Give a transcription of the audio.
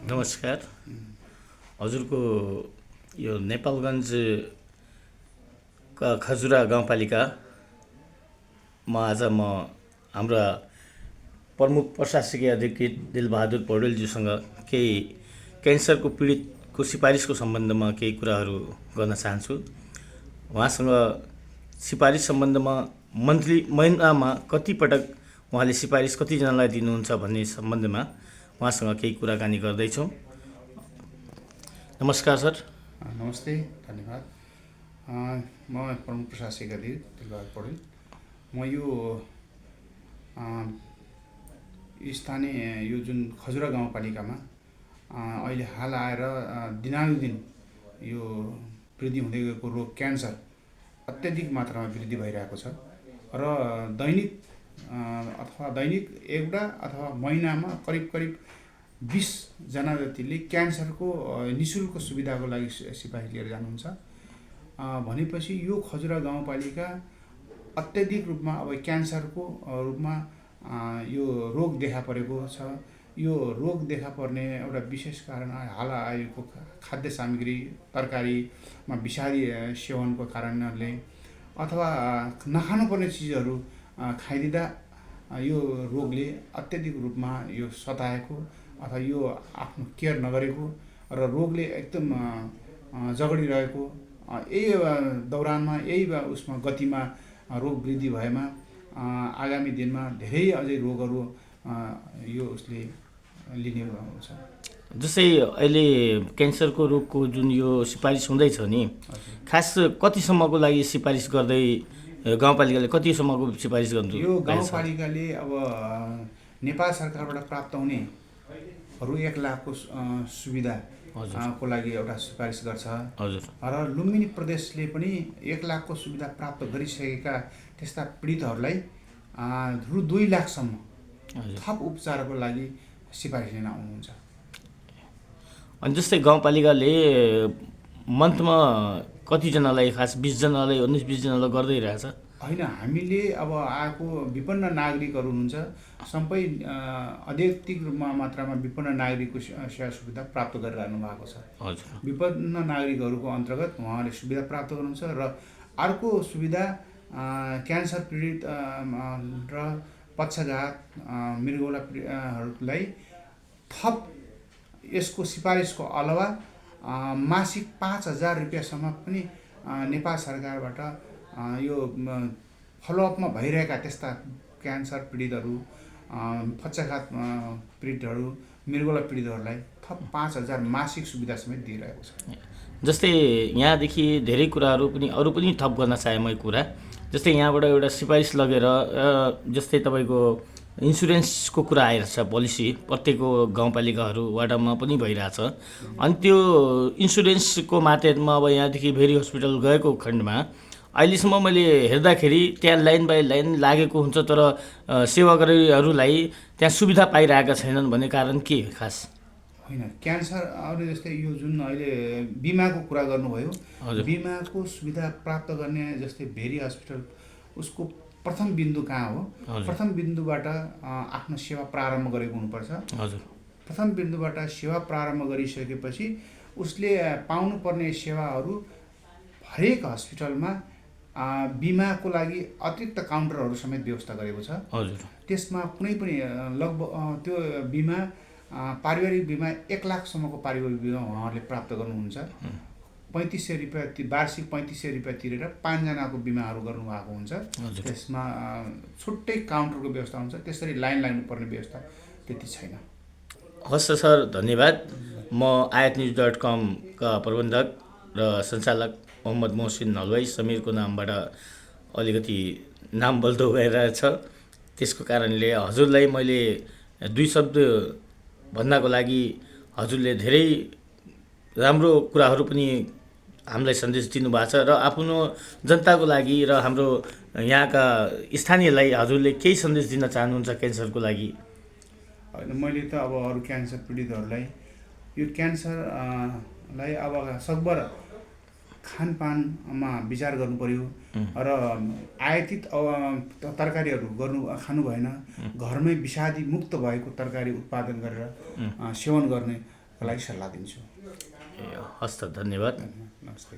नमस्कार। हजुरको यो नेपालगञ्ज खजुरा गाउँपालिकामा आज हाम्रा प्रमुख प्रशासकीय अधिकृत दिलबहादुर पौडेलज्यूसँग केही क्यान्सरको पीडितको सिफारिसको सम्बन्धमा केही कुराहरू गर्न चाहन्छु। उहाँसँग सिफारिस सम्बन्धमा मन्थली महिनामा कतिपटक उहाँले सिफारिस कतिजनालाई दिनुहुन्छ भन्ने सम्बन्धमा उहाँसँग केही कुराकानी गर्दैछौँ। नमस्कार सर। नमस्ते, धन्यवाद। म प्रमुख प्रशासकीय अधिकृत दिलबहादुर पौडेल। म यो स्थानीय यो जुन खजुरा गाउँपालिकामा अहिले हाल आएर दिनानुदिन यो वृद्धि हुँदै गएको रोग क्यान्सर अत्याधिक मात्रामा वृद्धि भइरहेको छ र दैनिक एउटा अथवा महिनामा करिब 20 जना जतिले क्यान्सरको निःशुल्क सुविधाको लागि सिफारिस लिएर जानुहुन्छ। भनेपछि यो खजुरा गाउँपालिका अत्याधिक रूपमा अब क्यान्सरको रूपमा यो रोग देखा परेको छ। यो रोग देखा पर्ने एउटा विशेष कारण हाल आएको खाद्य सामग्री तरकारीमा विषादी सेवनको कारणले अथवा नखानुपर्ने चिजहरू खाइदिँदा यो रोगले अत्याधिक रूपमा यो सताएको अथवा यो आफ्नो केयर नगरेको र रोगले एकदम जगडिरहेको यही दौरानमा यही उसमा गतिमा रोग वृद्धि भएमा आगामी दिनमा धेरै अझै रोगहरू यो उसले लिने हुन्छ। जस्तै अहिले क्यान्सरको रोगको जुन यो सिफारिस हुँदैछ नि, खास कतिसम्मको लागि सिफारिस गर्दै गाउँपालिकाले कतिसम्मको सिफारिस गर्नु? यो गाउँपालिकाले अब नेपाल सरकारबाट प्राप्त हुने रु 1 लाखको सुविधा को लागि एउटा सिफारिस गर्छ। हजुर। र लुम्बिनी प्रदेशले पनि 1 लाखको सुविधा प्राप्त गरिसकेका त्यस्ता पीडितहरूलाई रु 2 लाखसम्म थप उपचारको लागि सिफारिस लिन आउनुहुन्छ। अनि जस्तै गाउँपालिकाले मन्थमा कतिजनालाई, खास 20 जनालाई 19-20 जनालाई गर्दै रहेछ? होइन, हामीले अब आएको विपन्न नागरिकहरू हुनुहुन्छ, सबै अत्यधिक रूपमा मात्रामा विपन्न नागरिकको सेवा सुविधा प्राप्त गरिरहनु भएको छ। हजुर। विपन्न नागरिकहरूको अन्तर्गत उहाँले सुविधा प्राप्त गर्नुहुन्छ र अर्को सुविधा क्यान्सर पीडित र पक्षघात मृगौलाहरूलाई थप यसको सिफारिसको अलावा मासिक 5,000 रुपियाँसम्म पनि नेपाल सरकारबाट यो फलोअपमा भइरहेका त्यस्ता क्यान्सर पीडितहरू, पक्षघात पीडितहरू, मृगौला पीडितहरूलाई थप 5,000 मासिक सुविधा समेत दिइरहेको छ। जस्तै यहाँदेखि धेरै कुराहरू पनि अरू पनि थप गर्न चाहे मैले कुरा। जस्तै यहाँबाट एउटा सिफारिस लगेर जस्तै तपाईँको इन्सुरेन्सको कुरा आइरहेछ, पोलिसी प्रत्येक गाउँपालिकाहरू वार्डमा पनि भइरहेछ। अनि त्यो इन्सुरेन्सको माध्यममा अब यहाँदेखि भेरी हस्पिटल गएको खण्डमा अहिलेसम्म मैले हेर्दाखेरि त्यहाँ लाइन बाई लाइन लागेको हुन्छ, तर सेवाग्राहीहरूलाई त्यहाँ सुविधा पाइरहेका छैनन् भन्ने कारण के खास? होइन, क्यान्सर अरू जस्तै यो जुन अहिले बिमाको कुरा गर्नुभयो, बिमाको सुविधा प्राप्त गर्ने जस्तै भेरी हस्पिटल उसको प्रथम बिन्दु कहाँ हो? प्रथम बिन्दुबाट आफ्नो सेवा प्रारम्भ गरेको हुनुपर्छ। हजुर। प्रथम बिन्दुबाट सेवा प्रारम्भ गरिसकेपछि उसले पाउनुपर्ने सेवाहरू हरेक हस्पिटलमा बिमाको लागि अतिरिक्त काउन्टरहरू समेत व्यवस्था गरेको छ। हजुर। त्यसमा कुनै पनि लगभग त्यो बिमा पारिवारिक बिमा 1 लाखसम्मको पारिवारिक बिमा उहाँहरूले प्राप्त गर्नुहुन्छ। 3500 रुपियाँ वार्षिक 3500 रुपियाँ तिरेर 5 जनाको बिमाहरू गर्नुभएको हुन्छ। त्यसमा छुट्टै काउन्टरको व्यवस्था हुन्छ, त्यसरी लाइन लाग्नुपर्ने व्यवस्था त्यति छैन। हस् सर, धन्यवाद। म ayatnews.com का प्रबन्धक र सञ्चालक मोहम्मद मोहसिन हलवाई समीरको नामबाट अलिकति नाम बल्दो गइरहेछ, त्यसको कारणले हजुरलाई मैले 2 शब्द भन्नको लागि हजुरले धेरै राम्रो कुराहरू पनि हामीलाई सन्देश दिनुभएको छ र आफ्नो जनताको लागि र हाम्रो यहाँका स्थानीयलाई हजुरले केही सन्देश दिन चाहनुहुन्छ क्यान्सरको लागि? होइन, मैले त अब अरू क्यान्सर पीडितहरूलाई यो क्यान्सरलाई अब सकभर खानपानमा विचार गर्नु पर्यो र आयातित तरकारीहरू खानु भएन। घरमै विषादी मुक्त भएको तरकारी उत्पादन गरेर सेवन गर्ने लागि सल्लाह दिन्छु। हस् त, धन्यवाद। नमस्ते।